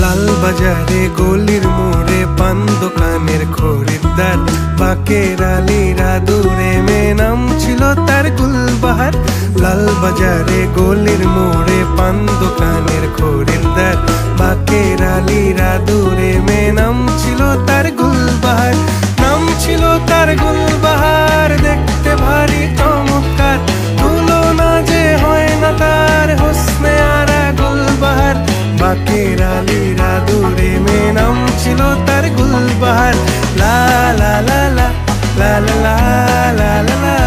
লাল বাজারে গলির মোড়ে পান দোকানের খরিদ্দার, বাকের আলীরা দূরে মেয়ে নাম ছিল তার গুলবাহার। লাল বাজারে গলির মোড়ে পান দোকানের খরিদ্দার, বাকের আলীরা দূরে মেয়ে নাম ছিল তার গুলবাহার। নাম ছিল তার গুলবাহার, দেখতে ভারী চমৎকার, তুলনা যে হয় না তার হোসনে আরা গুলবাহার। বাকের আলীরা দূরে মেয়ে নাম ছিল তার গুলবাহার। লা লা লা লা লা লা লা লা লা।